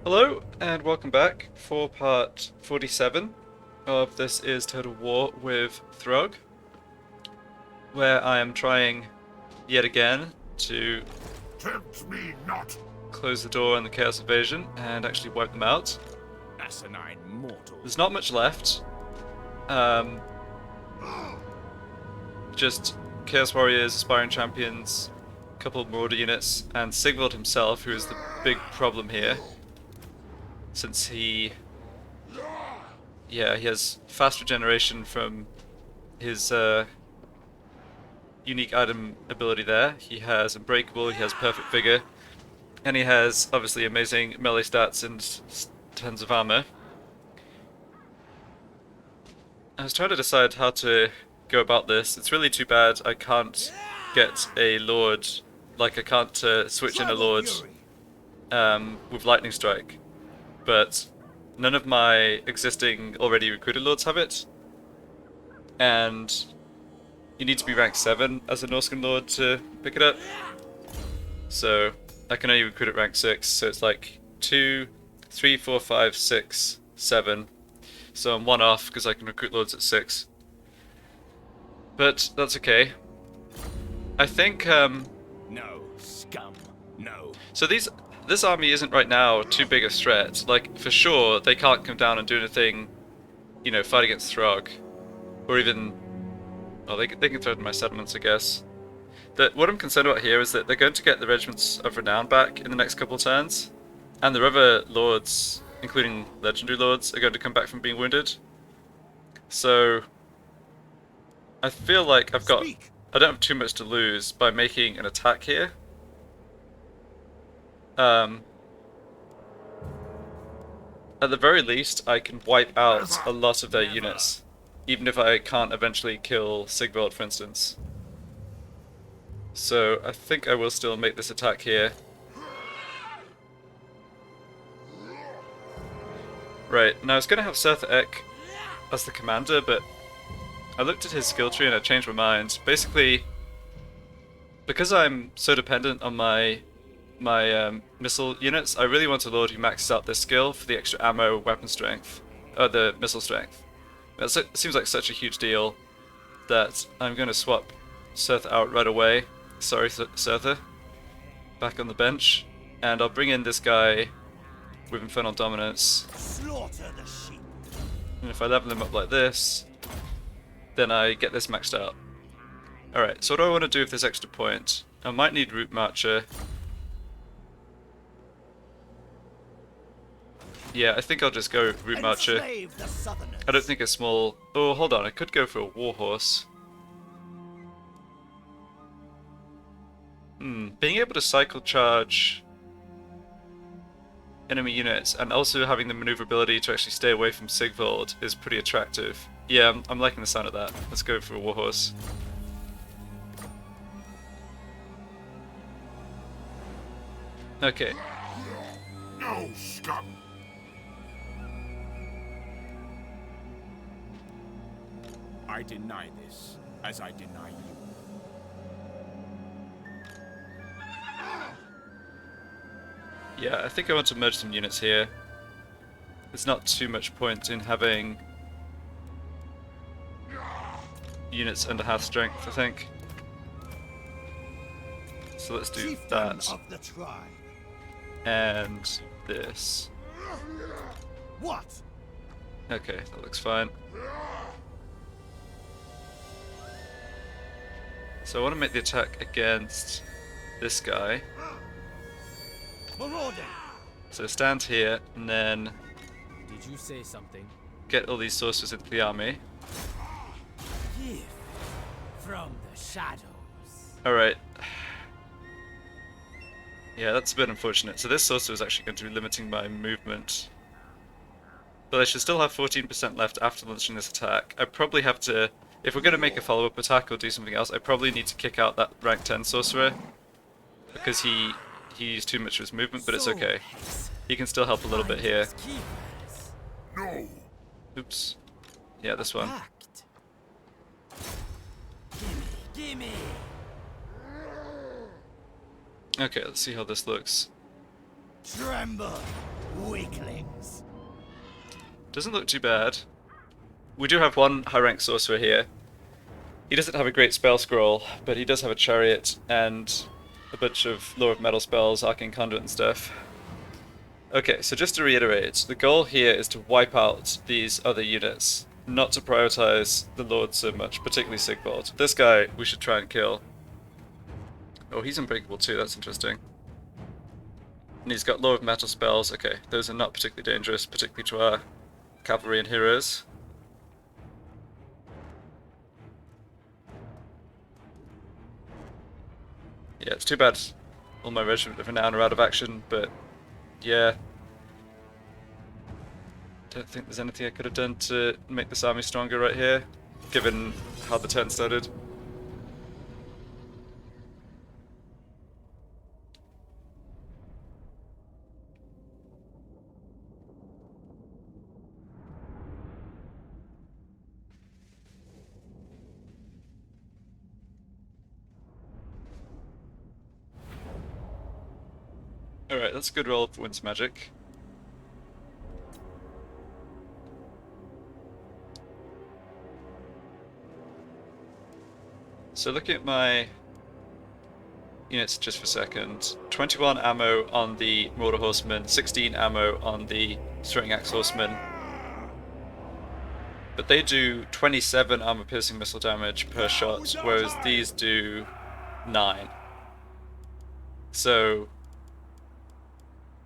Hello and welcome back for part 47 of This is Total War with Throgg, where I am trying yet again to Tempt me not! close the door on the Chaos Invasion and actually wipe them out. Asinine mortal. There's not much left. Just Chaos Warriors, Aspiring Champions, a couple of Marauder units, and Sigvald himself, who is the big problem here. Since he has fast regeneration from his unique item ability there. He has Unbreakable, he has Perfect Vigor, and he has obviously amazing melee stats and tons of armor. I was trying to decide how to go about this. It's really too bad I can't get a Lord, like I can't switch in a Lord with Lightning Strike, but none of my existing already recruited Lords have it, and you need to be rank 7 as a Norscan Lord to pick it up. So I can only recruit at rank 6, so it's like 2, 3, 4, 5, 6, 7. So I'm one off because I can recruit Lords at 6. But that's okay. I think No, scum. No. so this army isn't right now too big a threat. Like, for sure, they can't come down and do anything, you know, fight against Throgg. Or even, well, they can threaten my settlements, I guess. What I'm concerned about here is that they're going to get the Regiments of Renown back in the next couple of turns. And their other lords, including legendary lords, are going to come back from being wounded. So I feel like I don't have too much to lose by making an attack here. At the very least, I can wipe out a lot of their units, even if I can't eventually kill Sigvald, for instance. So I think I will still make this attack here. Right, now I was going to have Seth Ek as the commander, but I looked at his skill tree and I changed my mind. Basically, because I'm so dependent on my missile units, I really want a Lord who maxes out their skill for the extra ammo, weapon strength, the missile strength. It seems like such a huge deal that I'm going to swap Seth out right away. Sorry, Setha. Back on the bench. And I'll bring in this guy with Infernal Dominance. Slaughter the sheep. And if I level him up like this, then I get this maxed out. Alright, so what do I want to do with this extra point? I might need Route Marcher. Yeah, I think I'll just go Route Marcher. I don't think a small... Oh, hold on, I could go for a Warhorse. Being able to cycle charge enemy units and also having the maneuverability to actually stay away from Sigvald is pretty attractive. Yeah, I'm liking the sound of that. Let's go for a Warhorse. Okay. No, scum. I deny this, as I deny you. Yeah, I think I want to merge some units here. There's not too much point in having units under half strength, I think. So let's do that. Of the tribe. And this. What? Okay, that looks fine. So I want to make the attack against this guy. Marauding. So stand here and then Did you say something? get all these sorcerers into the army. Gift from the shadows. Alright. Yeah, that's a bit unfortunate. So this sorcerer is actually going to be limiting my movement. But I should still have 14% left after launching this attack. I probably have to, if we're going to make a follow-up attack or do something else, I probably need to kick out that rank 10 sorcerer. Because he used too much of his movement, but it's okay. He can still help a little bit here. No. Oops. Yeah, this one. Gimme. Okay, let's see how this looks. Tremble. weaklings. Doesn't look too bad. We do have one high rank sorcerer here. He doesn't have a great spell scroll, but he does have a chariot and a bunch of Lore of Metal spells, Arcane Conduit and stuff. Okay, so just to reiterate, the goal here is to wipe out these other units, not to prioritize the Lord so much, particularly Sigvald. This guy we should try and kill. Oh, he's unbreakable too, that's interesting. And he's got Lore of Metal spells. Okay, those are not particularly dangerous, particularly to our cavalry and heroes. Yeah, it's too bad all my regiment of renown are out of action, but yeah. Don't think there's anything I could have done to make this army stronger right here, given how the turn started. Alright, that's a good roll for Winds Magic. So looking at my units just for a second, 21 ammo on the Marauder Horseman, 16 ammo on the Throwing Axe Horseman. But they do 27 armor piercing missile damage per shot, whereas these do 9. So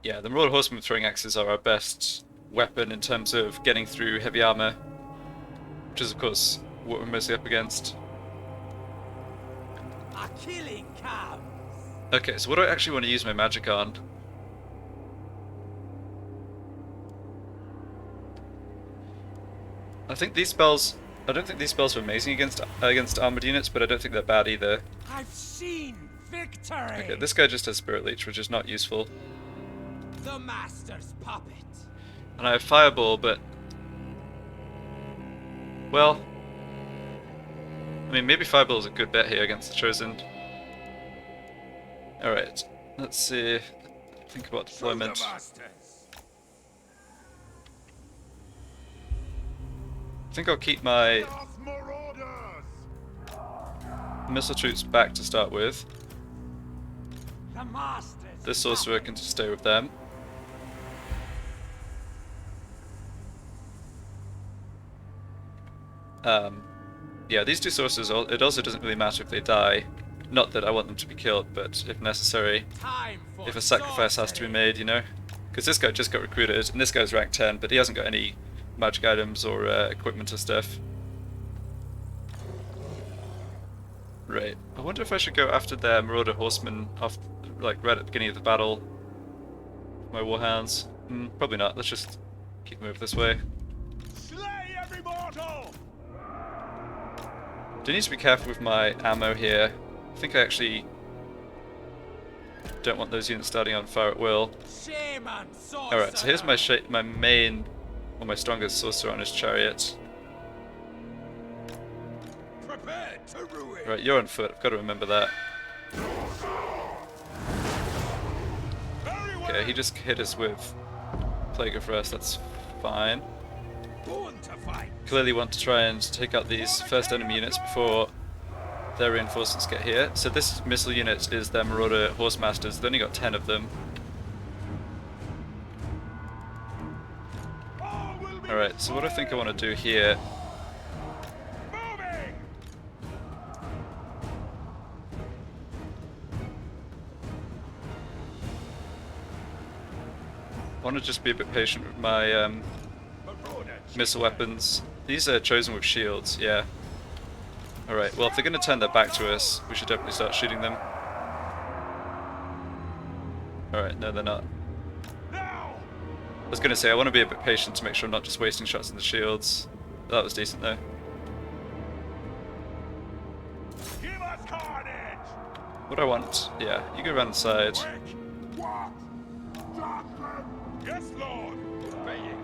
yeah, the Marauder Horseman with Throwing Axes are our best weapon in terms of getting through heavy armor, which is of course what we're mostly up against. A killing comes. Okay, so what do I actually want to use my magic on? I think these spells. I don't think these spells are amazing against armored units, but I don't think they're bad either. I've seen victory. Okay, this guy just has Spirit Leech, which is not useful. The master's puppet. And I have Fireball, but well, I mean, maybe Fireball is a good bet here against the Chosen. Alright, let's see. Think about deployment. I think I'll keep my missile troops back to start with. The master's This sorcerer can just stay with them. Yeah, these two sorcerers, it also doesn't really matter if they die. Not that I want them to be killed, but if necessary, if a sacrifice has to be made, you know? Because this guy just got recruited, and this guy's rank 10, but he hasn't got any magic items or equipment or stuff. Right, I wonder if I should go after their Marauder Horsemen off, like, right at the beginning of the battle. My Warhounds. Probably not, let's just keep moving this way. Slay every mortal! Do need to be careful with my ammo here. I think I actually don't want those units starting on fire at will. Alright, so here's my main, or my strongest sorcerer on his chariot. Right, you're on foot, I've got to remember that. Okay, he just hit us with Plague of Rust, that's fine. Clearly want to try and take out these first enemy units before their reinforcements get here. So this missile unit is their Marauder Horsemasters, they've only got 10 of them. Alright, so what I think I want to do here... I want to just be a bit patient with my missile weapons. These are chosen with shields, yeah. Alright, well if they're going to turn their back to us, we should definitely start shooting them. Alright, no they're not. I was going to say, I want to be a bit patient to make sure I'm not just wasting shots in the shields. That was decent though. Give us carnage! What do I want? Yeah, you go around the side. Yes, Lord! Obeying.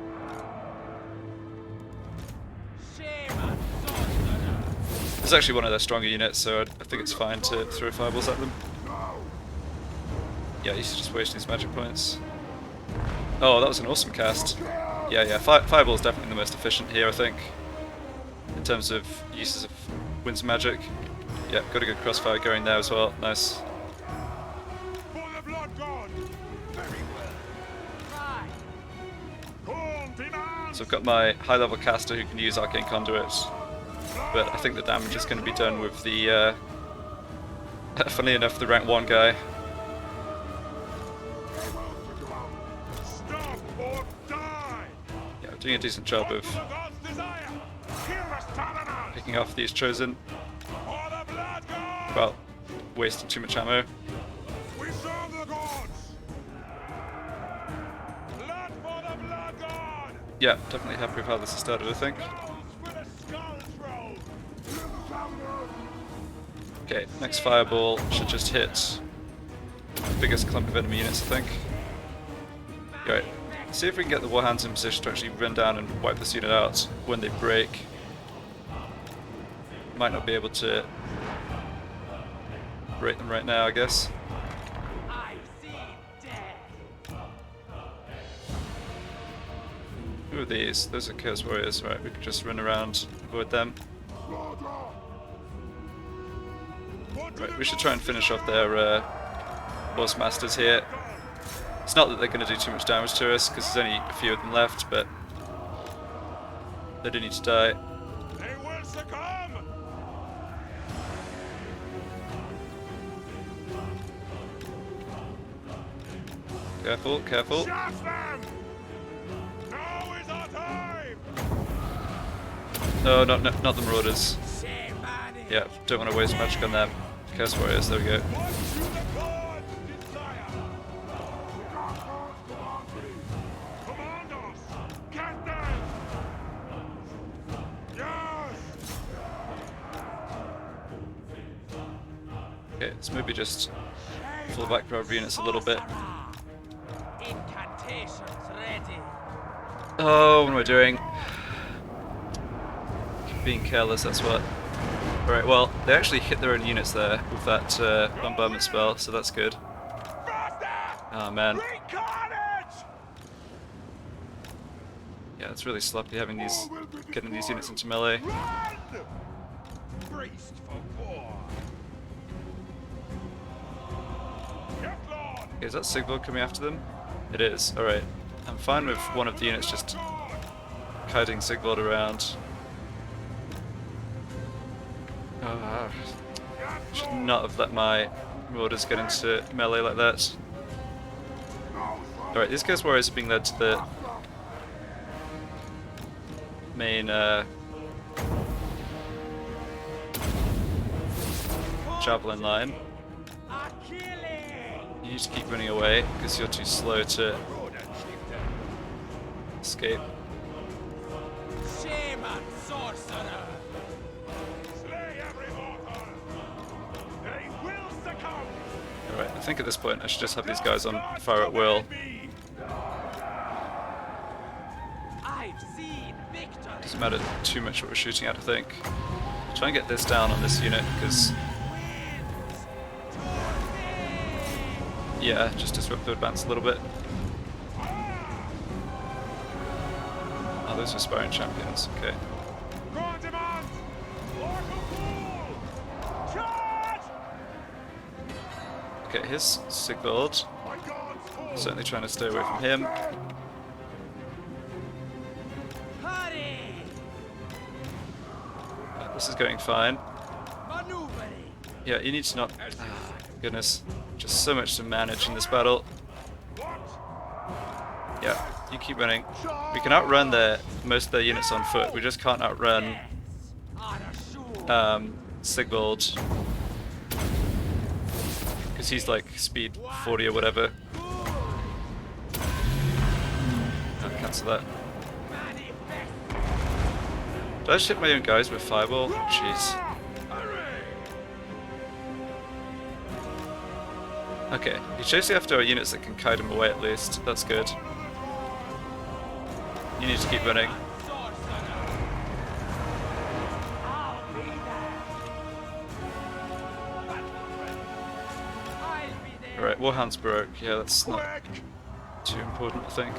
This is actually one of their stronger units, so I think it's fine to throw fireballs at them. Yeah, you should just waste these magic points. Oh, that was an awesome cast. Yeah, Fireball is definitely the most efficient here, I think, in terms of uses of winds magic. Yeah, got a good crossfire going there as well. Nice. For the blood god. Very well. Call demands. So I've got my high-level caster who can use Arcane Conduit, but I think the damage is going to be done with the, funnily enough, the rank 1 guy. Stop or die. Yeah, I'm doing a decent job of For the god's desire. Give us stamina. picking off these Chosen For the blood god. without wasting too much ammo. We serve the gods. Blood for the blood god. Yeah, definitely happy with how this has started, I think. With a skull throw. Okay, next Fireball should just hit the biggest clump of enemy units, I think. Right, see if we can get the Warhounds in position to actually run down and wipe this unit out when they break. Might not be able to break them right now, I guess. I see death. Who are these? Those are Chaos Warriors, right, we can just run around and avoid them. Right, we should try and finish off their Horse Masters here. It's not that they're going to do too much damage to us, because there's only a few of them left, but they do need to die. They will succumb. Careful, careful. Shaft them. Now is our time. No, not the Marauders. Shame, man. Yeah, don't want to waste magic on them. Chaos Warriors, there we go. What do the gods desire? Commandos, captain. Yes. Okay, let's maybe just pull back our units a little bit. Incantations ready. Oh, what am I doing? Being careless, that's what. Alright, well, they actually hit their own units there with that bombardment spell, so that's good. Oh man. Yeah, it's really sloppy having getting these units into melee. Priest for war. Yes, Lord. Okay, is that Sigvald coming after them? It is, alright. I'm fine with one of the units just kiting Sigvald around. Oh, should not have let my Marauders get into melee like that. Alright, these guys' warriors are being led to the main javelin line. You need to keep running away because you're too slow to escape. Shame and sorcerer. Slay every mortal. They will succumb. Alright, I think at this point I should just have these guys on fire at will. I've seen victory. Doesn't matter too much what we're shooting at, I think. Try and get this down on this unit because, yeah, just disrupt the advance a little bit. Oh, those are aspiring champions, okay. Okay, here's Sigvald. Certainly trying to stay away from him. Hurry. This is going fine. Maneuvering. Yeah, you need to not... goodness. Just so much to manage in this battle. Yeah, you keep running. We can outrun most of their units on foot. We just can't outrun Sigvald. Because he's like speed 40 or whatever. I'll cancel that. Did I just hit my own guys with Fireball? Jeez. Okay, he's chasing after our units that can kite him away at least. That's good. You need to keep running. Alright, Warhound's broke. Yeah, that's not too important, I think.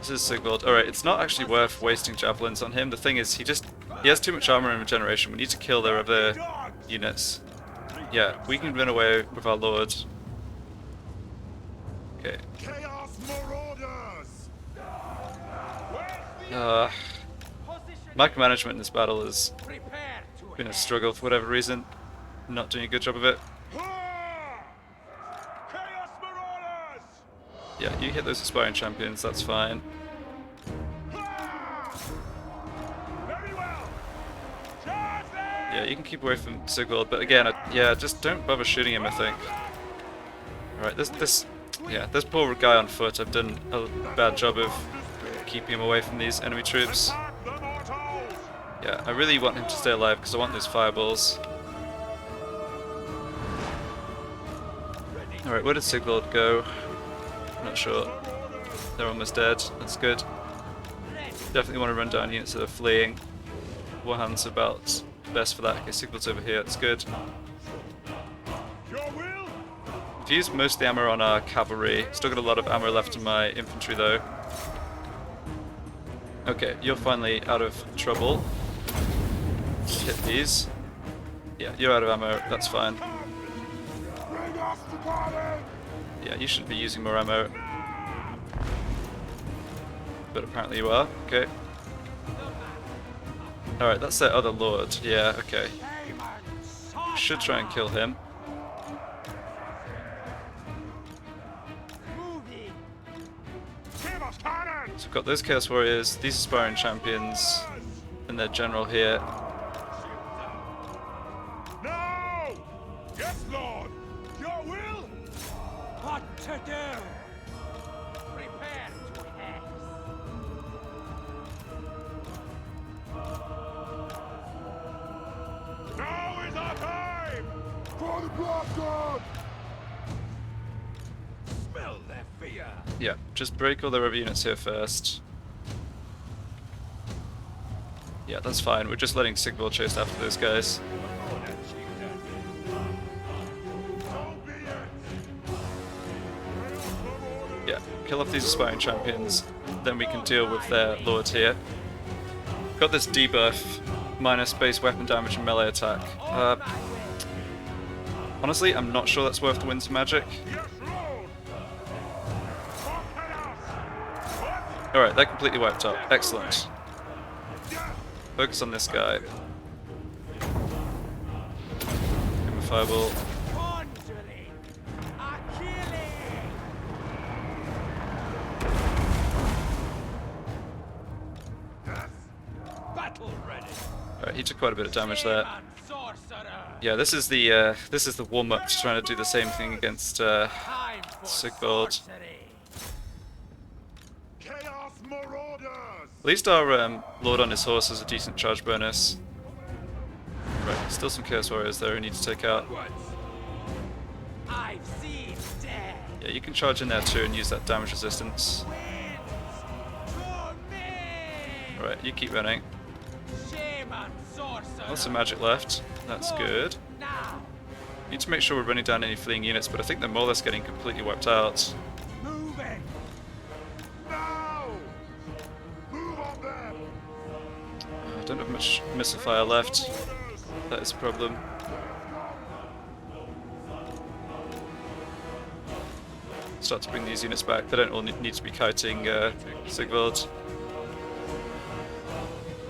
This is Sigvald. Alright, it's not actually worth wasting javelins on him. The thing is, he has too much armor and regeneration. We need to kill their other units. Yeah, we can run away with our lord. Okay. Chaos Marauders! Micromanagement in this battle has Prepare to been a head. struggle for whatever reason. Not doing a good job of it. Chaos Marauders! Yeah, you hit those aspiring champions, that's fine. Very well! Charge them! Yeah, you can keep away from Sigvald, but again, yeah, just don't bother shooting him, I think. Alright, this poor guy on foot, I've done a bad job of keeping him away from these enemy troops. Attack the mortals! Yeah, I really want him to stay alive because I want those fireballs. Alright, where did Sigvald go? Not sure. They're almost dead, that's good. Definitely want to run down units that are fleeing. Warhammer's about best for that. Okay, Sigvald's over here, that's good. Your will? I've used most of the ammo on our cavalry. Still got a lot of ammo left in my infantry though. Okay, you're finally out of trouble. Hit these. Yeah, you're out of ammo, that's fine. Bring us to Garden! Yeah, you shouldn't be using more ammo. But apparently you are, okay. Alright, that's their other lord. Yeah, okay. Should try and kill him. Moving. Give us cannon! So we've got those Chaos Warriors, these aspiring champions, and their general here. No! Yes, Lord! Your will? What to do? Prepare to head. Now is our time! For the blood god! Smell their fear! Yeah, just break all their other units here first. Yeah, that's fine. We're just letting Sigvald chase after those guys. So be it! Yeah, kill off these aspiring champions, then we can deal with their lord here. Got this debuff, minus base weapon damage and melee attack. Honestly, I'm not sure that's worth the Winds of Magic. Yes, Lord! Conquer us! What? Alright, they're completely wiped up. Excellent. Focus on this guy. Give him a fireball. Conjuring. Achilles. Yes! Battle ready. Alright, he took quite a bit of damage there. Shaman sorcerer. Yeah, this is the warm-up to trying to do the same thing against Time for Sigvald. sorcery. Chaos Marauders! At least our lord on his horse has a decent charge bonus. Right, still some Chaos Warriors there we need to take out. I've seen death. Yeah, you can charge in there too and use that damage resistance. Winds to me. Alright, you keep running. Shaman sorcerer. Lots of magic left. That's good. Now. Need to make sure we're running down any fleeing units, but I think they're more or less getting completely wiped out. Moving. Now! Move on them! I don't have much missile fire left. Orders! That is a problem. Start to bring these units back. They don't all need to be kiting Sigvald.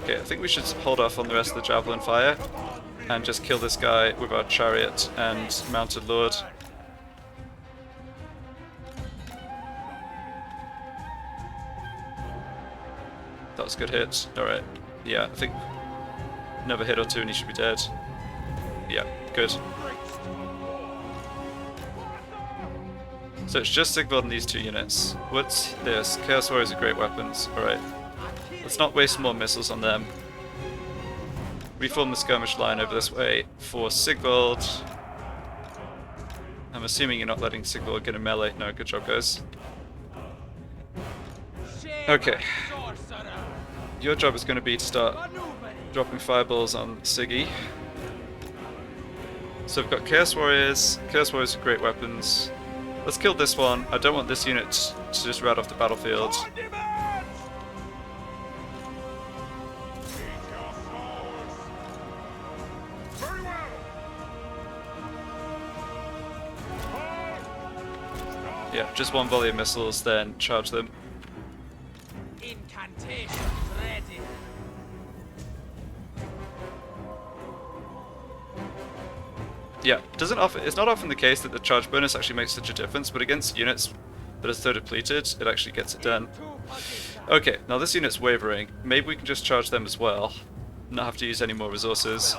Okay, I think we should hold off on the rest of the javelin fire and just kill this guy with our chariot and mounted lord. That was a good hit. Alright. Yeah, I think another hit or two and he should be dead. Yeah, good. So it's just Sigvald and these two units. What's this? Chaos Warriors are great weapons. Alright. Let's not waste more missiles on them. Reform the skirmish line over this way for Sigvald. I'm assuming you're not letting Sigvald get a melee. No, good job, guys. Okay. Sorcerer. Your job is going to be to start Maneuvering. dropping fireballs on Siggy. So we've got Chaos Warriors. Chaos Warriors are great weapons. Let's kill this one. I don't want this unit to just ride off the battlefield. Yeah, just one volley of missiles, then charge them. Incantations ready. Yeah, it's not often the case that the charge bonus actually makes such a difference, but against units that are so depleted, it actually gets it done. Okay, now this unit's wavering. Maybe we can just charge them as well. Not have to use any more resources.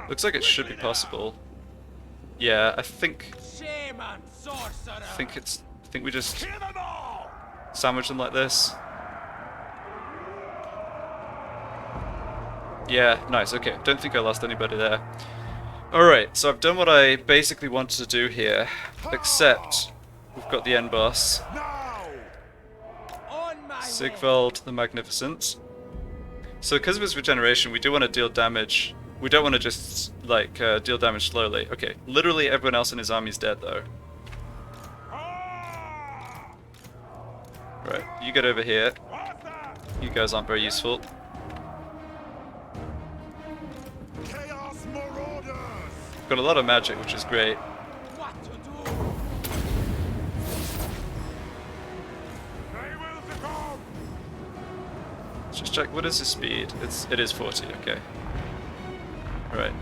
Looks like it should be possible. Yeah, I think Shaman sorcerer. I think we just sandwich them like this. Yeah, nice, okay. Don't think I lost anybody there. Alright, so I've done what I basically wanted to do here, except we've got the end boss, On my way. Sigvald the Magnificent. So because of his regeneration, we do want to deal damage. We don't want to just, like, deal damage slowly. Okay, literally everyone else in his army is dead, though. Right, you get over here. You guys aren't very useful. Got a lot of magic, which is great. What to do? Let's just check, what is his speed? It is 40, okay. Right.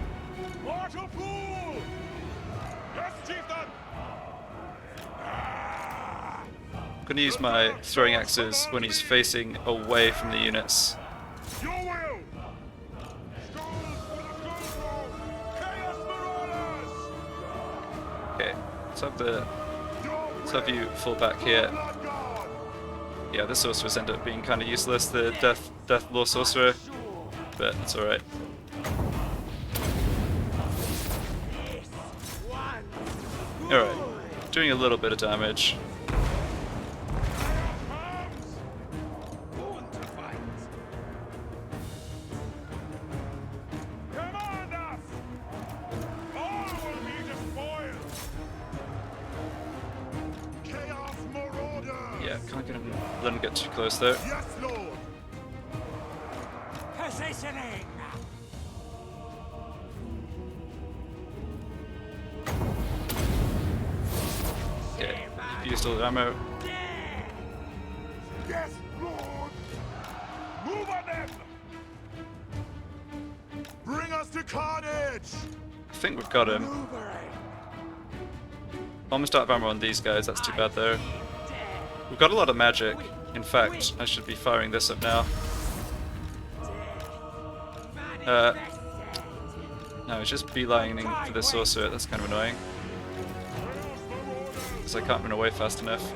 I'm gonna use my throwing axes when he's facing away from the units. Okay, let's have you fall back here. Yeah, the sorcerers end up being kind of useless, the death law sorcerer, but it's alright. Alright, doing a little bit of damage. Yeah, can't let him get too close though. Positioning. Okay, used all the ammo. Yes, Lord! Move on them! Bring us to carnage! I think we've got him. Almost out of ammo on these guys, that's too bad though. We've got a lot of magic. In fact, I should be firing this up now. No, it's just beelining for the sorcerer, that's kind of annoying. Because I can't run away fast enough.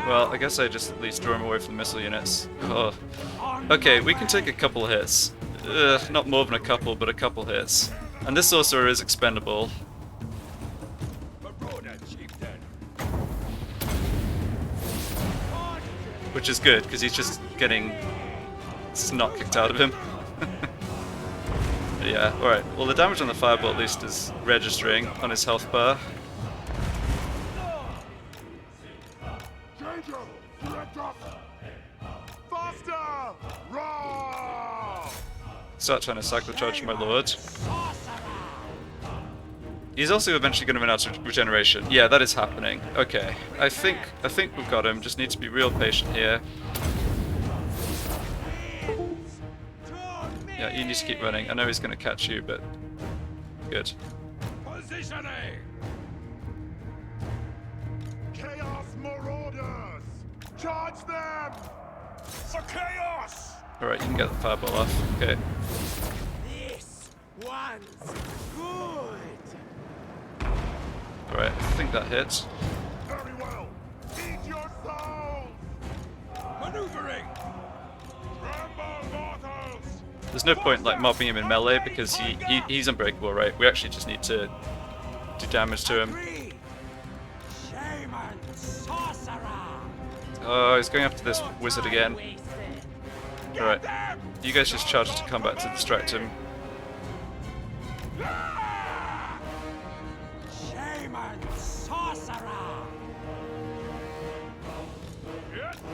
Well, I guess I just at least draw him away from the missile units. Oh. Okay, we can take a couple hits. Not more than a couple, but a couple hits. And this sorcerer is expendable. Which is good, because he's just getting snot kicked out of him. Yeah, alright. Well, the damage on the fireball at least is registering on his health bar. Start trying to cycle charge my lord. He's also eventually going to run out of regeneration. Yeah, that is happening. Okay, I think we've got him. Just need to be real patient here. Yeah, you need to keep running. I know he's going to catch you, but good. Positioning! Chaos Marauders! Charge them! For chaos! Alright, you can get the fireball off. Okay. This one's good. Alright, I think that hits. Very well! Eat your souls! Maneuvering! Tremble, mortals! There's no point like mobbing him in melee because he's unbreakable, right? We actually just need to do damage to him. Shaman sorcerer. Oh, he's going after this wizard again. Alright, you guys just charge to combat to distract him. Shaman sorcerer.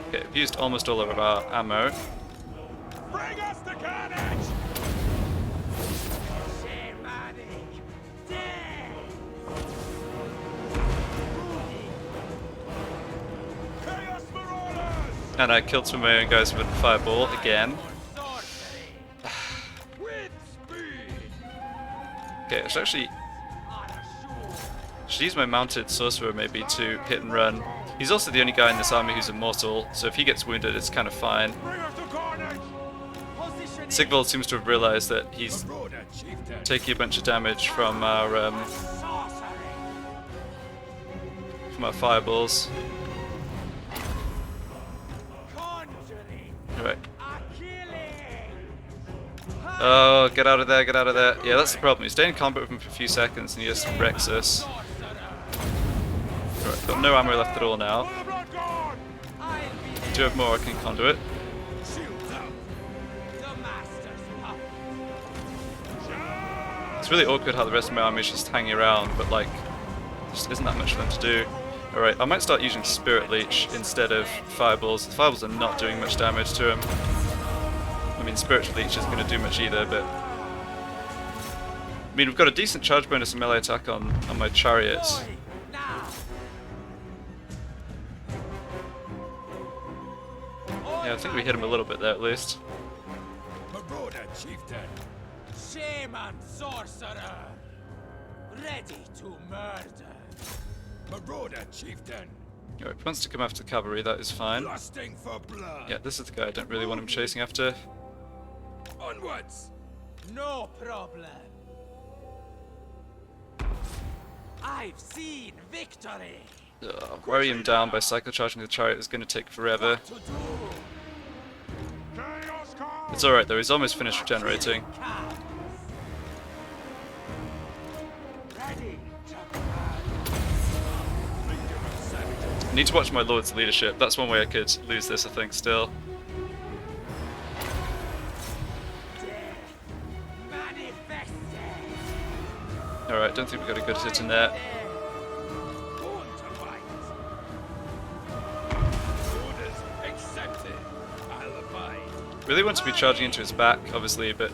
Okay, I've used almost all of our ammo. Bring us the carnage! Shamanic death. Chaos Marauders! And I killed some of my own guys with a fireball again. Sorcery. With speed! Okay, I should actually On a shoe. use my mounted sorcerer maybe to hit and run. He's also the only guy in this army who's immortal, so if he gets wounded it's kind of fine. Bring us the carnage! Positioning. Sigvald seems to have realised that he's Marauder Chieftain! taking a bunch of damage from our Sorcery. fireballs. Conjuring. Alright. A killing. Oh, get out of there, get out of there. Yeah, that's the problem. You stay in combat with him for a few seconds and he just wrecks us. Sorcerer. Alright, got no ammo left at all now. For the Blood God! I'll be there. Do have more, I can conduit. Shields up! The master's puppet. It's really awkward how the rest of my army is just hanging around, but like, just isn't that much for them to do. Alright, I might start using Spirit Leech instead of Fireballs. The Fireballs are not doing much damage to him. I mean, Spirit Leech isn't going to do much either, but... I mean, we've got a decent charge bonus and melee attack on my chariots. Boy, now. Yeah, I think we hit him a little bit there at least. Marauder Chieftain! Shaman sorcerer. Ready to murder. Marauder Chieftain! Alright, if he wants to come after the cavalry, that is fine. Lusting for blood! Yeah, this is the guy I don't really want him chasing after. Onwards! No problem. I've seen victory. Worry him down by cyclocharging the chariot is going to take forever. To do. Chaos Call! It's alright though, he's almost finished regenerating. Cows. Ready to I need to watch my lord's leadership. That's one way I could lose this, I think, still. death. Manifested. Alright, don't think we got a good hit in there. Born to fight! Orders accepted! I'll abide! Really want to be charging into his back, obviously, but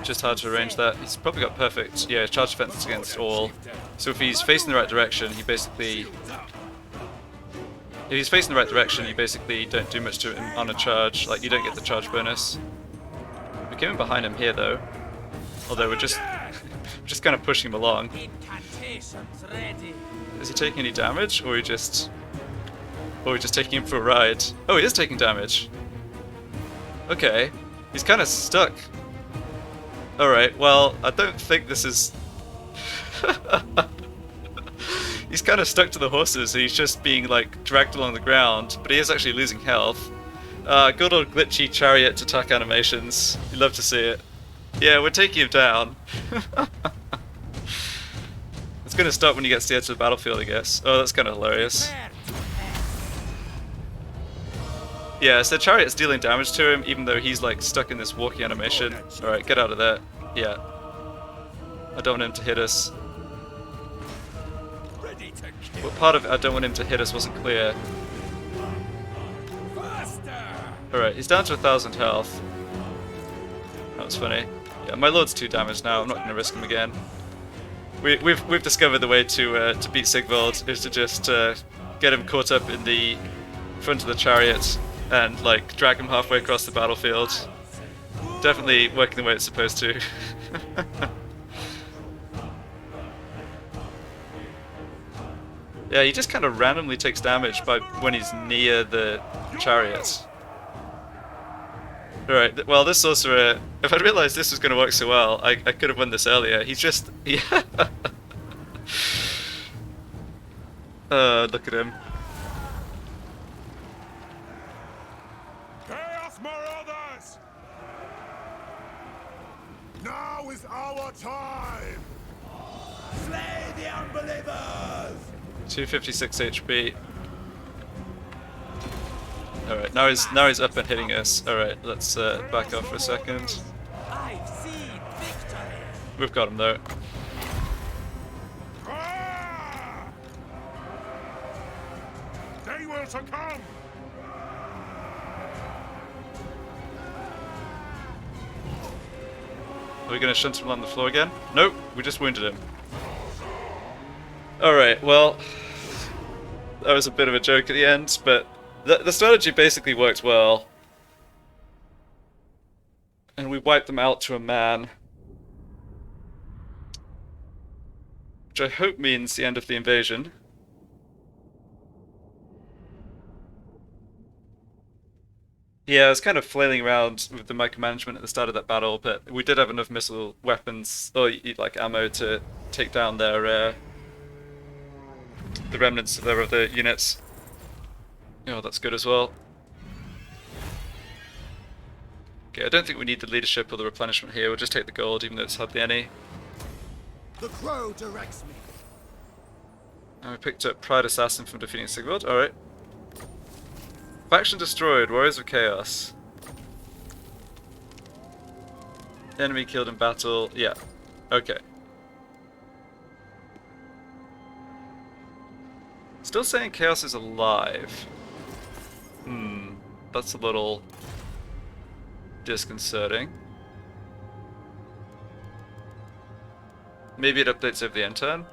just hard to arrange that. He's probably got perfect, yeah, charge defense against all. So if he's facing the right direction, he basically... If he's facing the right direction, you basically don't do much to him on a charge. Like, you don't get the charge bonus. We came in behind him here, though. Although we're just kind of pushing him along. Incantations ready. Is he taking any damage, or are we just taking him for a ride? Oh, he is taking damage. Okay, he's kind of stuck. All right, well, I don't think this is. He's kind of stuck to the horses. He's just being like dragged along the ground, but he is actually losing health. Good old glitchy chariot attack animations. You love to see it. Yeah, we're taking him down. It's gonna stop when he gets to the edge of the battlefield, I guess. Oh, that's kind of hilarious. Prepare to act. Yeah, so chariot's dealing damage to him, even though he's like stuck in this walking animation. All right, get out of there. Yeah, I don't want him to hit us. Ready to kill! What part of it I don't want him to hit us wasn't clear. Faster! Alright, he's down to 1,000 health. That was funny. Yeah, my lord's 2 damage now. I'm not going to risk him again. We've discovered the way to beat Sigvald is to just get him caught up in the front of the chariot and like drag him halfway across the battlefield. Definitely working the way it's supposed to. Yeah, he just kind of randomly takes damage by when he's near the chariot. Alright, well this sorcerer, if I'd realised this was going to work so well, I could have won this earlier. He's just... Yeah. Look at him. Chaos Marauders! Now is our time! Slay the unbelievers! 256 HP. Alright, now he's up and hitting us. Alright, let's back off for a second. I've seen victory. We've got him though. They will succumb! Are we going to shunt him on the floor again? Nope, we just wounded him. Alright, well, that was a bit of a joke at the end, but the strategy basically worked well. And we wiped them out to a man. Which I hope means the end of the invasion. Yeah, I was kind of flailing around with the micromanagement at the start of that battle, but we did have enough missile weapons, or like ammo, to take down their the remnants of their other units. Oh, that's good as well. Okay, I don't think we need the leadership or the replenishment here. We'll just take the gold, even though it's hardly any. The crow directs me. And we picked up Pride Assassin from defeating Sigurd. Alright. Faction destroyed. Warriors of Chaos. Enemy killed in battle. Yeah. Okay. Still saying Chaos is alive. That's a little disconcerting. Maybe it updates over the end turn.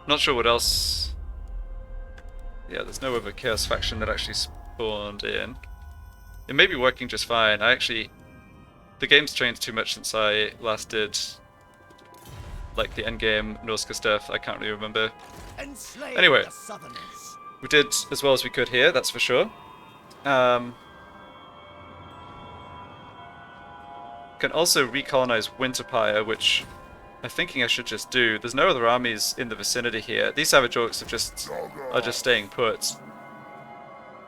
Not sure what else. Yeah, there's no other Chaos faction that actually spawned in. It may be working just fine. The game's changed too much since I last did like the endgame Norscan stuff. I can't really remember. Anyway, we did as well as we could here, that's for sure. Can also recolonize Winterpire, which I'm thinking I should just do. There's no other armies in the vicinity here. These Savage Orcs are just staying put.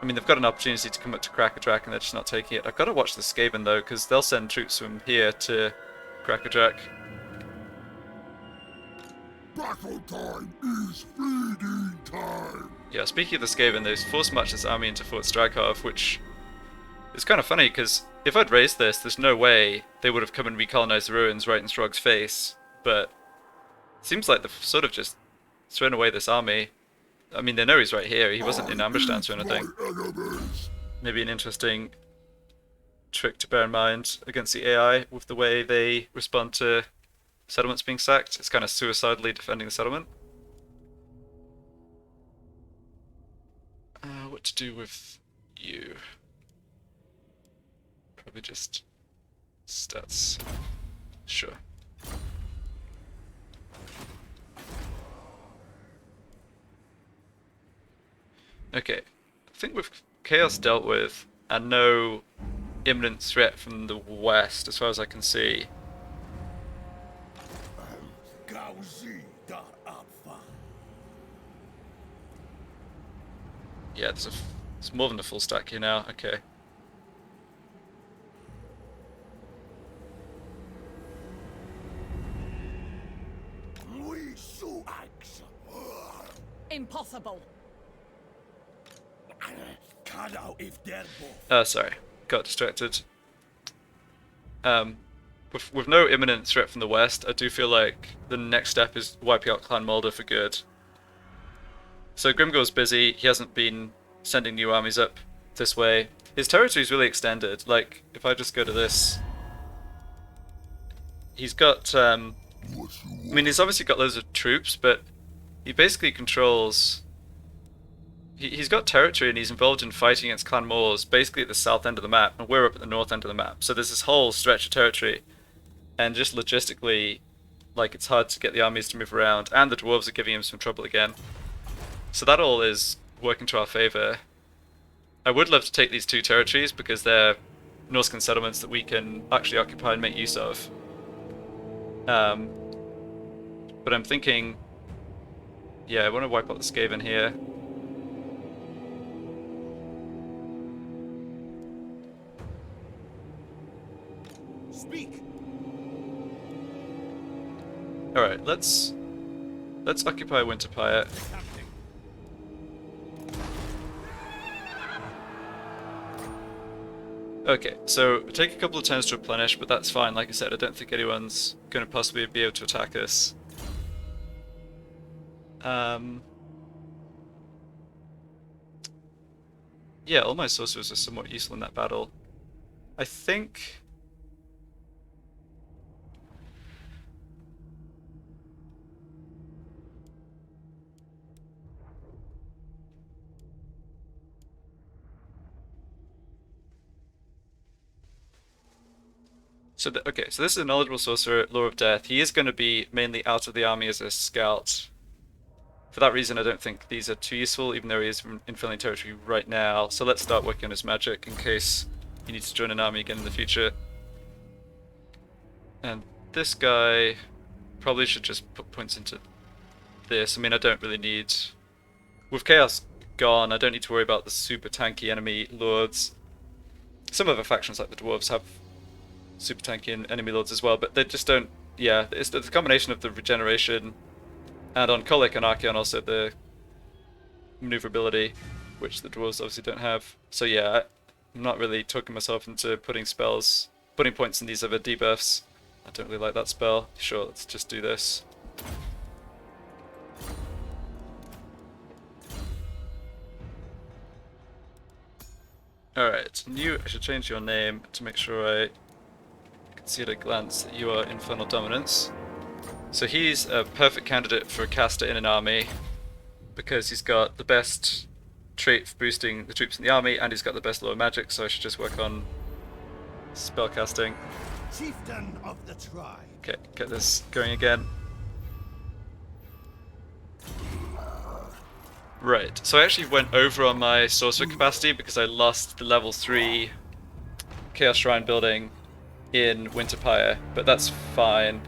I mean, they've got an opportunity to come up to Crackerjack and they're just not taking it. I've got to watch the Skaven though, because they'll send troops from here to Crackerjack. Battle time is feeding time! Yeah, speaking of the Skaven, they've force marched this army into Fort Strykov, which is kind of funny, because if I'd raised this, there's no way they would have come and recolonized the ruins right in Throgg's face, but it seems like they've sort of just thrown away this army. I mean, they know he's right here, he wasn't in ambush stance or anything. Maybe an interesting trick to bear in mind against the AI with the way they respond to settlements being sacked. It's kind of suicidally defending the settlement. What to do with you? Probably just stats. Sure. Okay, I think with Chaos dealt with, and no imminent threat from the west, as far as I can see. Yeah, there's more than a full stack here now. Okay. Impossible. Sorry, got distracted. With no imminent threat from the west, I do feel like the next step is wiping out Clan Mulder for good. So Grimgor's busy, he hasn't been sending new armies up this way. His territory's really extended, like, if I just go to this... He's got, I mean, he's obviously got loads of troops, but he basically controls... He's got territory and he's involved in fighting against Clan Moors, basically at the south end of the map, and we're up at the north end of the map. So there's this whole stretch of territory, and just logistically, like, it's hard to get the armies to move around, and the dwarves are giving him some trouble again. So that all is working to our favour. I would love to take these two territories because they're Norscan settlements that we can actually occupy and make use of. But I'm thinking, yeah, I want to wipe out the Skaven here. Speak. All right, let's occupy Winterpire. Okay, so take a couple of turns to replenish, but that's fine. Like I said, I don't think anyone's going to possibly be able to attack us. Yeah, all my sorcerers are somewhat useful in that battle. I think... So, okay, so this is a knowledgeable sorcerer, Lore of Death. He is going to be mainly out of the army as a scout. For that reason, I don't think these are too useful, even though he is in friendly territory right now. So let's start working on his magic in case he needs to join an army again in the future. And this guy probably should just put points into this. I mean, I don't really need... With Chaos gone, I don't need to worry about the super tanky enemy lords. Some other factions like the Dwarves have super tanky enemy lords as well, but they just don't... Yeah, it's the combination of the regeneration and on Colic and Archeon also the maneuverability, which the Dwarves obviously don't have. So yeah, I'm not really talking myself into putting points in these other debuffs. I don't really like that spell. Sure, let's just do this. Alright, you, I should change your name to make sure I can see at a glance that you are Infernal Dominance. So he's a perfect candidate for a caster in an army because he's got the best trait for boosting the troops in the army and he's got the best lower magic, so I should just work on spellcasting. Chieftain of the tribe. Okay, get this going again. Right, so I actually went over on my sorcerer capacity because I lost the level 3 Chaos Shrine building in Winterpire, but that's fine.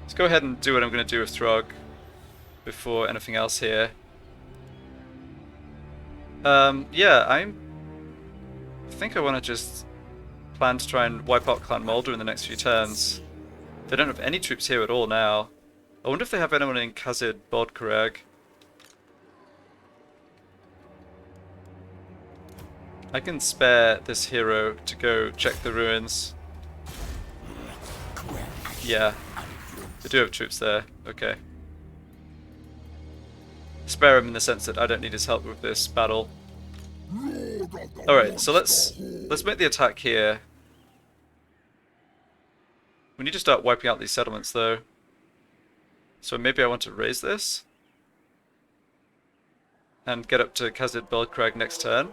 Let's go ahead and do what I'm going to do with Throgg before anything else here. Yeah, I think I want to just plan to try and wipe out Clan Moulder in the next few turns. They don't have any troops here at all now. I wonder if they have anyone in Khazid Bodkarag. I can spare this hero to go check the ruins. Yeah, they do have troops there. Okay. Spare him in the sense that I don't need his help with this battle. Alright, so let's make the attack here. We need to start wiping out these settlements though. So maybe I want to raise this and get up to Khazid Bodkarag next turn.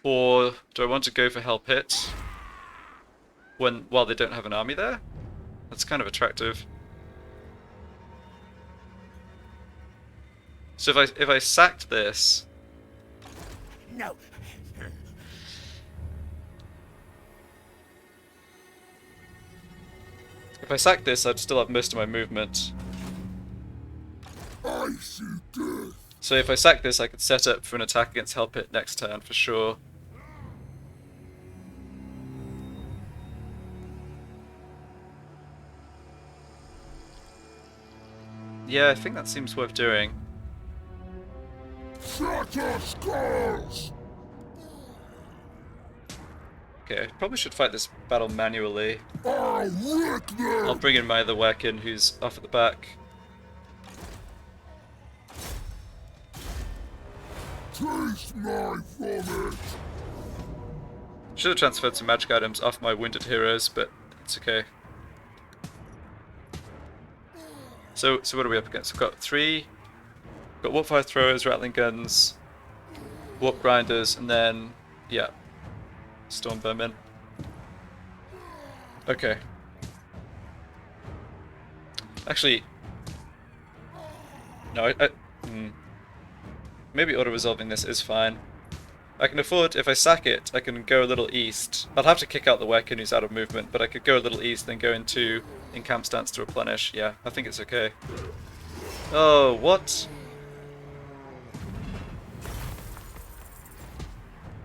Or do I want to go for Hell Pit while they don't have an army there? That's kind of attractive. So if I sacked this, No. if I sacked this, I'd still have most of my movement. I see death. So if I sack this, I could set up for an attack against Hell Pit next turn for sure. Yeah, I think that seems worth doing. Shatter skulls. Okay, I probably should fight this battle manually. I'll wreck them. I'll bring in my other Weccan who's off at the back. Taste my vomit. Should have transferred some magic items off my wounded heroes, but it's okay. So what are we up against? We've got Warpfire Throwers, Rattling Guns, Warp Grinders, and then, yeah, Storm Vermin. Okay. Actually, no, maybe auto-resolving this is fine. I can afford, if I sack it, I can go a little east. I'll have to kick out the Weccan who's out of movement, but I could go a little east, then go into in-camp stance to replenish. Yeah, I think it's okay. Oh, what?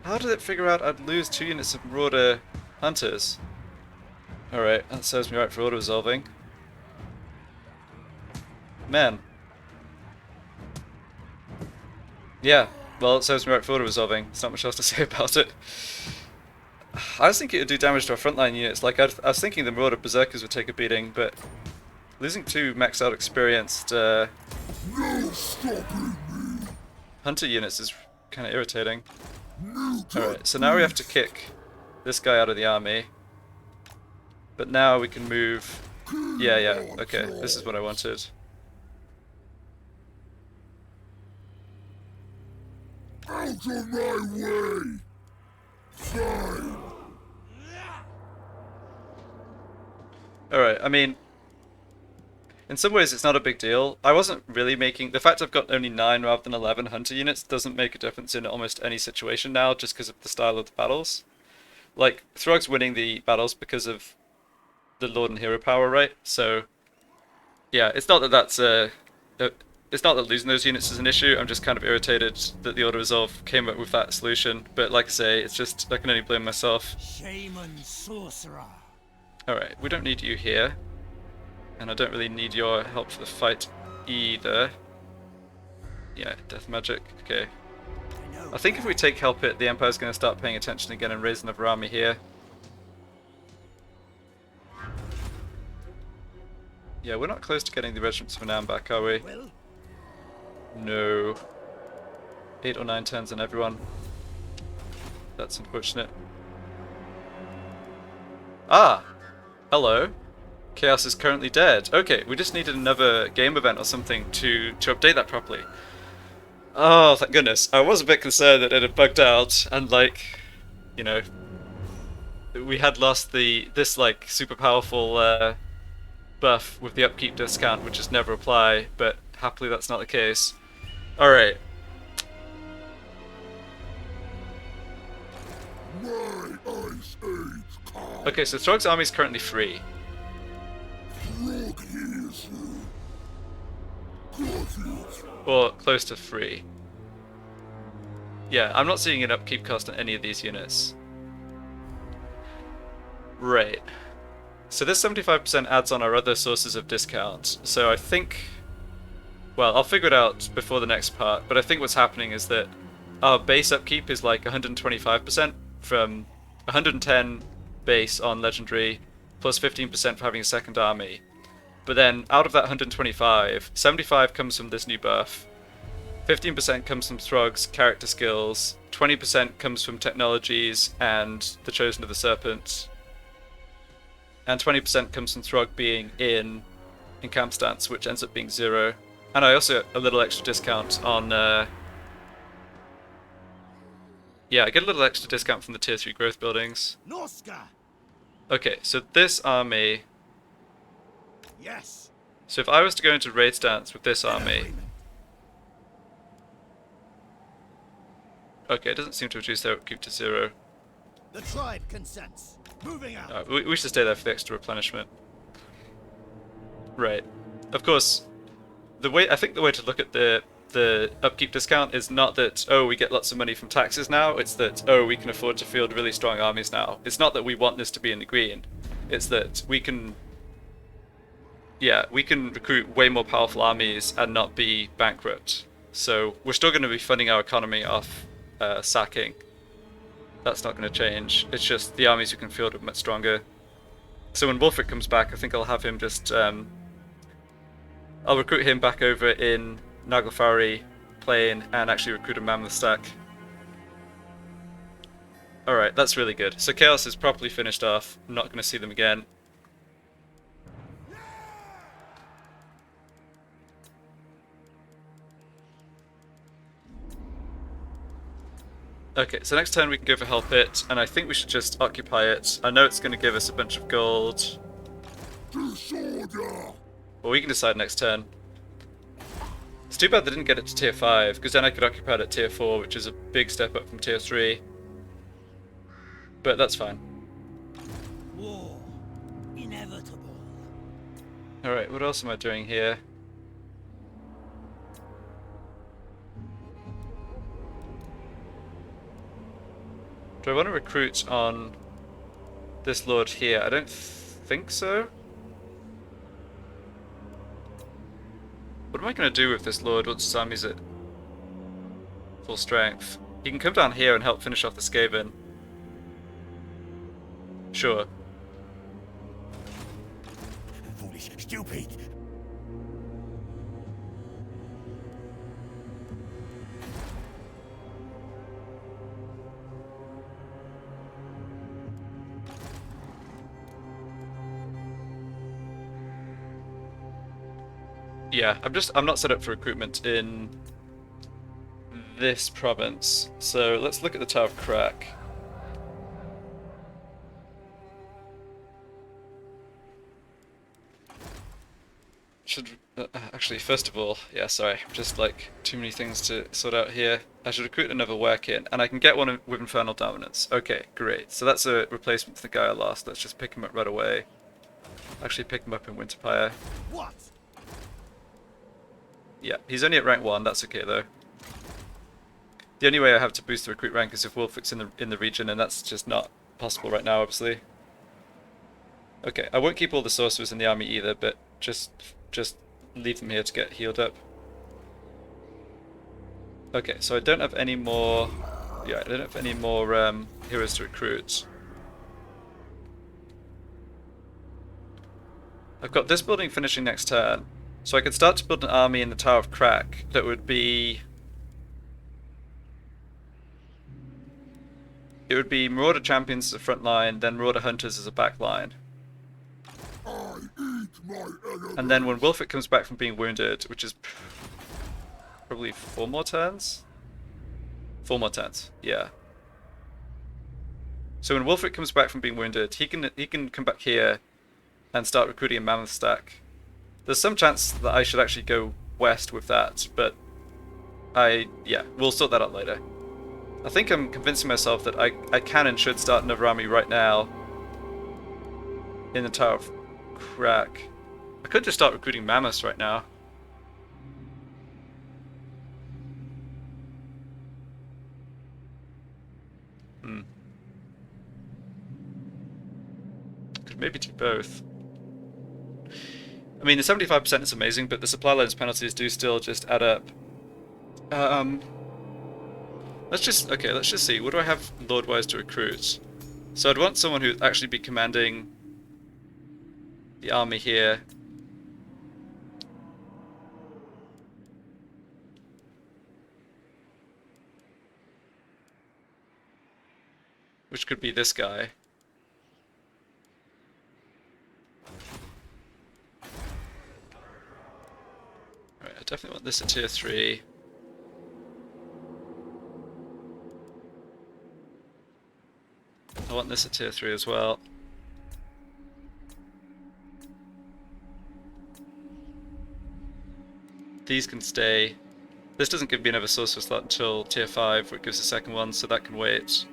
How did it figure out I'd lose 2 units of Marauder Hunters? Alright, that serves me right for auto-resolving. Man. Yeah, well, it serves me right for order resolving. There's not much else to say about it. I was thinking it would do damage to our frontline units. Like, I was thinking the Marauder Berserkers would take a beating, but losing 2 maxed out experienced No stopping me. hunter units is kind of irritating. Mutant Alright, so now we have to kick this guy out of the army. But now we can move... Yeah, okay, this is what I wanted. out of my way. Fine. Alright, I mean... in some ways it's not a big deal. I wasn't really making... the fact I've got only 9 rather than 11 hunter units doesn't make a difference in almost any situation now, just because of the style of the battles. Like, Throgg's winning the battles because of the Lord and Hero power, right? So, yeah, it's not that that's it's not that losing those units is an issue. I'm just kind of irritated that the Auto Resolve came up with that solution. But like I say, it's just, I can only blame myself. Shaman sorcerer. Alright, we don't need you here. And I don't really need your help for the fight either. Yeah, death magic, okay. I think if we take help it, the Empire's going to start paying attention again and raise another army here. Yeah, we're not close to getting the regiments of Renown back, are we? Well, No. 8 or 9 turns on everyone. That's unfortunate. Ah! Hello. Chaos is currently dead. Okay, we just needed another game event or something to update that properly. Oh, thank goodness. I was a bit concerned that it had bugged out and, like, you know, we had lost this like super powerful buff with the upkeep discount, which just never apply, but happily that's not the case. Alright. My ice age calm. Okay, so Throgg's army is currently free. Throgg hears you. Got it. Or close to free. Yeah, I'm not seeing an upkeep cost on any of these units. Right. So this 75% adds on our other sources of discount. So I think... well, I'll figure it out before the next part, but I think what's happening is that our base upkeep is like 125% from 110 base on Legendary, plus 15% for having a second army. But then, out of that 125, 75 comes from this new buff, 15% comes from Throgg's character skills, 20% comes from technologies and the Chosen of the Serpent, and 20% comes from Throgg being in camp stance, which ends up being 0. And I also get a little extra discount on... yeah, I get a little extra discount from the tier 3 growth buildings. Norscan. Okay, so this army... Yes. so if I was to go into raid stance with this army... okay, it doesn't seem to reduce their upkeep to 0. The tribe consents. Moving out. We should stay there for the extra replenishment. Right. Of course, I think the way to look at the upkeep discount is not that, oh, we get lots of money from taxes now, it's that, oh, we can afford to field really strong armies now. It's not that we want this to be in the green. It's that we can... yeah, we can recruit way more powerful armies and not be bankrupt. So we're still going to be funding our economy off sacking. That's not going to change. It's just the armies we can field are much stronger. So when Wolfric comes back, I think I'll have him just... I'll recruit him back over in Naglfari Plain and actually recruit a Mammoth stack. Alright, that's really good. So Chaos is properly finished off. I'm not going to see them again. Okay, so next turn we can go for Help It, and I think we should just occupy it. I know it's going to give us a bunch of gold. Disorder. Well, we can decide next turn. It's too bad they didn't get it to tier 5, because then I could occupy it at tier 4, which is a big step up from tier 3. But that's fine. War. Inevitable. Alright, what else am I doing here? Do I want to recruit on this lord here? I don't think so. What am I going to do with this lord once his army's at full strength. He can come down here and help finish off the Skaven. Sure. Foolish, stupid. Yeah, I'm not set up for recruitment in this province. So let's look at the Tower of Crack. Should actually, first of all, yeah, sorry, just like too many things to sort out here. I should recruit another Werkin, and I can get one with Infernal Dominance. Okay, great. So that's a replacement for the guy I lost. Let's just pick him up right away. Actually, pick him up in Winterpire. What? Yeah, he's only at rank 1. That's okay though. The only way I have to boost the recruit rank is if Wolfric in the region, and that's just not possible right now, obviously. Okay, I won't keep all the sorcerers in the army either, but just leave them here to get healed up. Okay, so I don't have any more. Yeah, I don't have any more heroes to recruit. I've got this building finishing next turn, so I could start to build an army in the Tower of Crack that would be. It would be Marauder Champions as a front line, then Marauder Hunters as a back line. I eat my enemy. And then when Wilfric comes back from being wounded, which is probably 4 more turns? 4 more turns, yeah. So when Wilfric comes back from being wounded, he can come back here and start recruiting a Mammoth stack. There's some chance that I should actually go west with that, but yeah, we'll sort that out later. I think I'm convincing myself that I can and should start another army right now in the Tower of Crack. I could just start recruiting Mammoths right now. Could maybe do both. I mean, the 75% is amazing, but the supply lines penalties do still just add up. Let's just see. What do I have Lord-wise to recruit? So I'd want someone who'd actually be commanding the army here. Which could be this guy. Alright, I definitely want this at tier 3. I want this at tier 3 as well. These can stay. This doesn't give me another sorcerer slot until tier 5, where it gives the second one, so that can wait.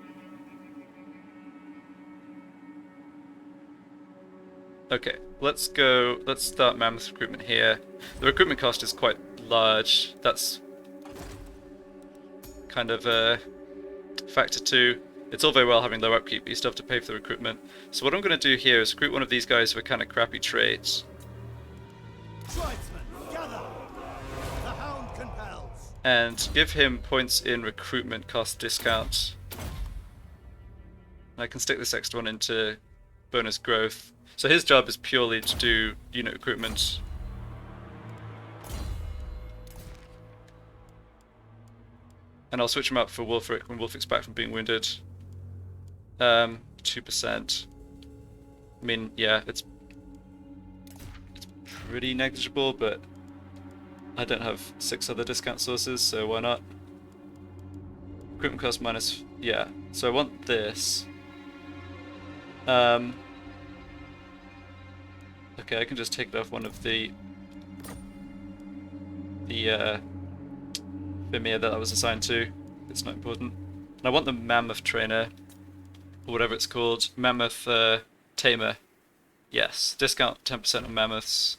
Okay, let's start Mammoth recruitment here. The recruitment cost is quite large. That's kind of a factor 2. It's all very well having low upkeep, but you still have to pay for the recruitment. So what I'm going to do here is recruit one of these guys with kind of crappy traits. Tribesmen, gather! The hound compels. And give him points in recruitment cost discount. And I can stick this extra one into bonus growth. So his job is purely to do unit recruitment. And I'll switch him up for Wulfric when Wulfric's back from being wounded. 2%. I mean, yeah, it's pretty negligible, but I don't have 6 other discount sources, so why not? Recruitment cost minus, yeah. So I want this. Okay, I can just take it off one of the Vimir that I was assigned to. It's not important. And I want the Mammoth Trainer, or whatever it's called. Mammoth Tamer. Yes, discount 10% on Mammoths.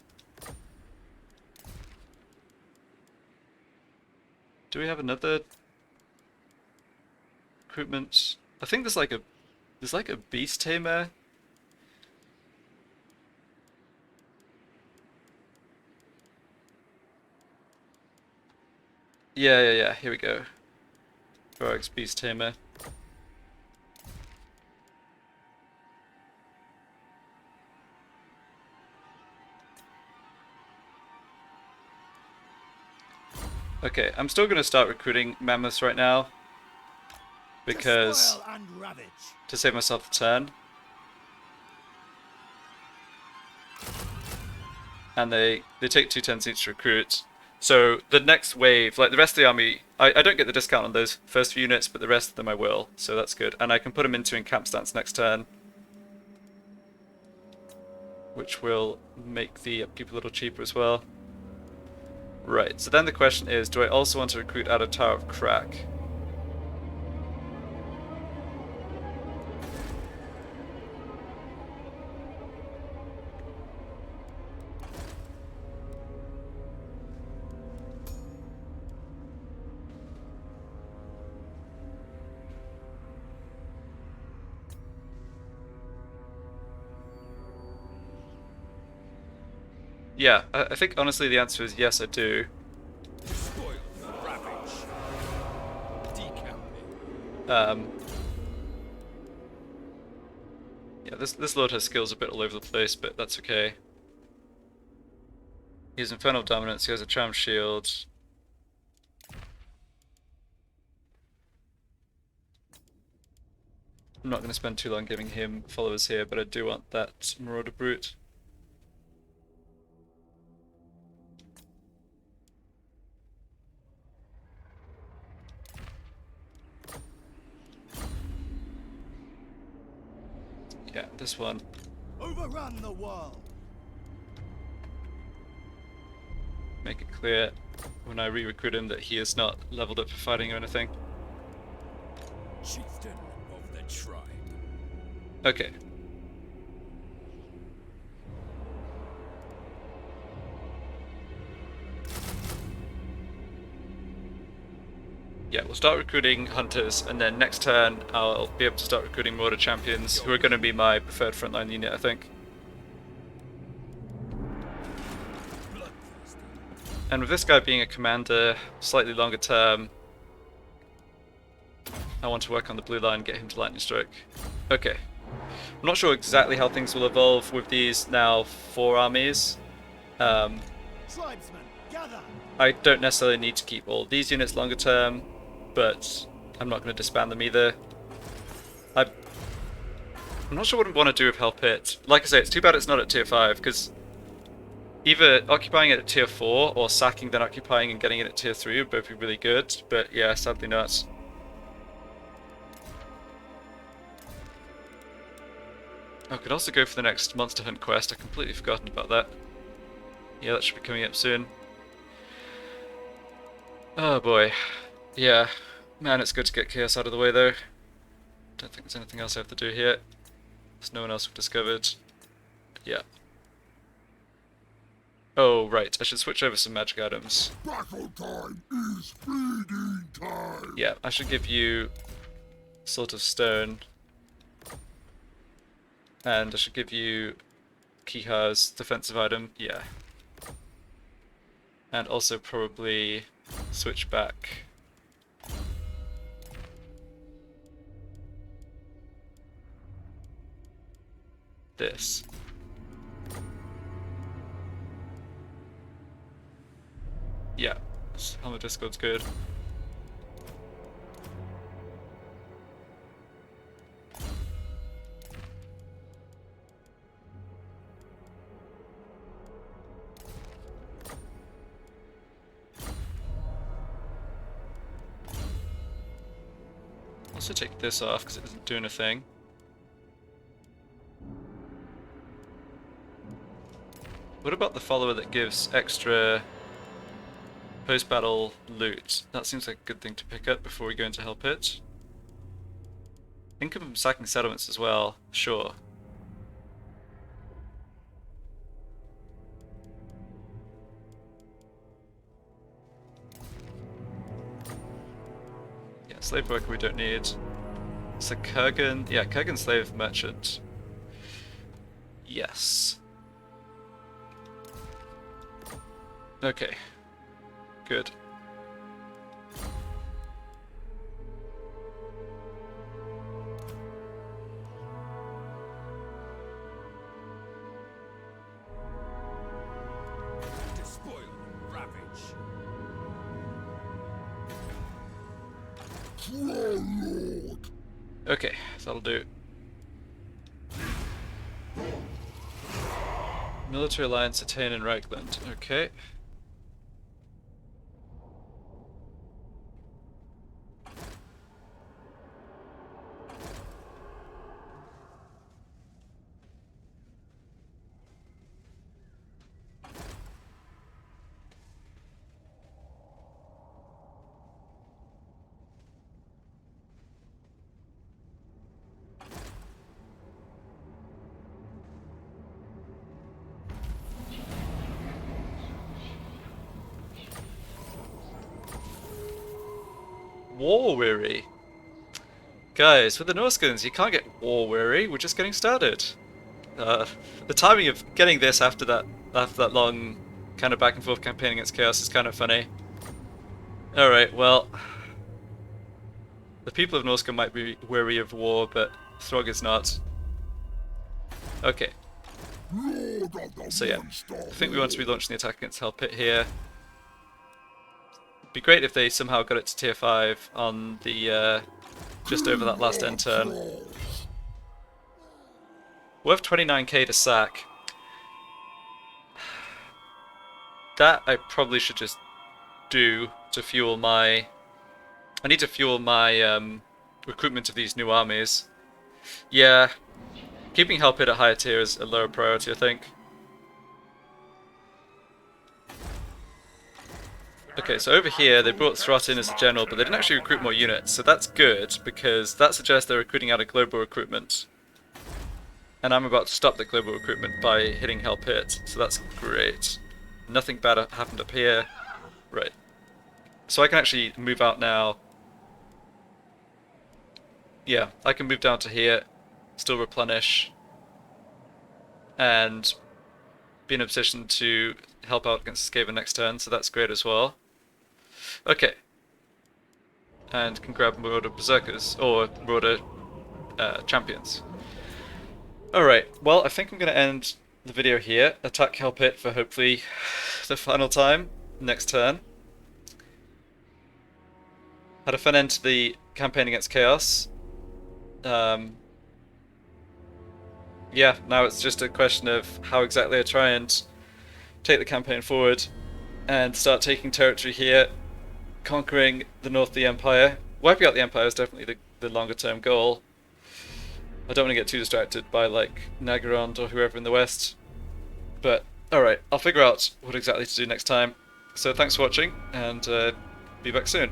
Do we have another recruitment? I think there's like a Beast Tamer. Yeah, here we go. Throgg's Beast Tamer. Okay, I'm still going to start recruiting mammoths right now, because Despoil and ravage. to save myself the turn. And they take 2 turns each to recruit. So the next wave, like the rest of the army, I don't get the discount on those first few units, but the rest of them I will, so that's good. And I can put them into encamp stance next turn, which will make the upkeep a little cheaper as well. Right, so then the question is, do I also want to recruit out of Tower of Crack? Yeah, I think honestly the answer is yes, I do. Despoil, ravage, decamp. Yeah, this lord has skills a bit all over the place, but that's okay. He has Infernal Dominance, he has a Charm Shield. I'm not going to spend too long giving him followers here, but I do want that Marauder Brute. Yeah, this one. Overrun the world. Make it clear when I re-recruit him that he is not leveled up for fighting or anything. Chieftain of the tribe. Okay. Yeah, we'll start recruiting hunters, and then next turn I'll be able to start recruiting Mortar Champions, who are going to be my preferred frontline unit, I think. And with this guy being a commander, slightly longer term, I want to work on the blue line, get him to Lightning Strike. Okay. I'm not sure exactly how things will evolve with these now 4 armies. Tribesmen, gather. I don't necessarily need to keep all these units longer term, but I'm not going to disband them either. I'm not sure what I want to do with Hell Pit. Like I say, it's too bad it's not at tier 5, because either occupying it at tier 4 or sacking then occupying and getting it at tier 3 would both be really good, but yeah, sadly not. I could also go for the next Monster Hunt quest, I've completely forgotten about that. Yeah, that should be coming up soon. Oh boy. Yeah. Man, it's good to get Chaos out of the way though. Don't think there's anything else I have to do here. There's no one else we've discovered. Yeah. Oh, right. I should switch over some magic items. Battle time is feeding time. Yeah, I should give you Sword of Stone. And I should give you Kiha's defensive item. Yeah. And also probably switch back this. Yeah, Helm of Discord's good. Also take this off because it doesn't do anything. What about the follower that gives extra post-battle loot? That seems like a good thing to pick up before we go into Hell Pit. Income from sacking settlements as well, sure. Yeah, slave worker we don't need. So Kurgan, yeah, Kurgan slave merchant. Yes. Okay. Good. Warlord. Okay, that'll do. Military alliance attain in Reichland. Okay. War weary. Guys, with the Norscans, you can't get war weary. We're just getting started. The timing of getting this after that long kind of back and forth campaign against Chaos is kind of funny. All right, well, the people of Norscan might be weary of war, but Throgg is not. Okay. So yeah, I think we want to be launching the attack against Hell Pit here. Be great if they somehow got it to tier 5 on the just over that last end turn. Worth 29k to sack. That I probably should just do to fuel my... I need to fuel my recruitment of these new armies. Yeah, keeping Hell Pit at higher tier is a lower priority, I think. Okay, so over here they brought Throt in as a general, but they didn't actually recruit more units, so that's good, because that suggests they're recruiting out of global recruitment. And I'm about to stop the global recruitment by hitting Hell Pit, so that's great. Nothing bad happened up here. Right. So I can actually move out now. Yeah, I can move down to here, still replenish, and be in a position to help out against Skaven next turn, so that's great as well. Okay. And can grab Marauder Berserkers, or Marauder Champions. Alright, well I think I'm going to end the video here. Attack Hell Pit for hopefully the final time next turn. Had a fun end to the campaign against Chaos. Yeah, now it's just a question of how exactly I try and take the campaign forward and start taking territory here, conquering the north of the Empire. Wiping out the Empire is definitely the longer term goal. I don't want to get too distracted by like Nagorond or whoever in the west. But alright, I'll figure out what exactly to do next time. So thanks for watching, and be back soon.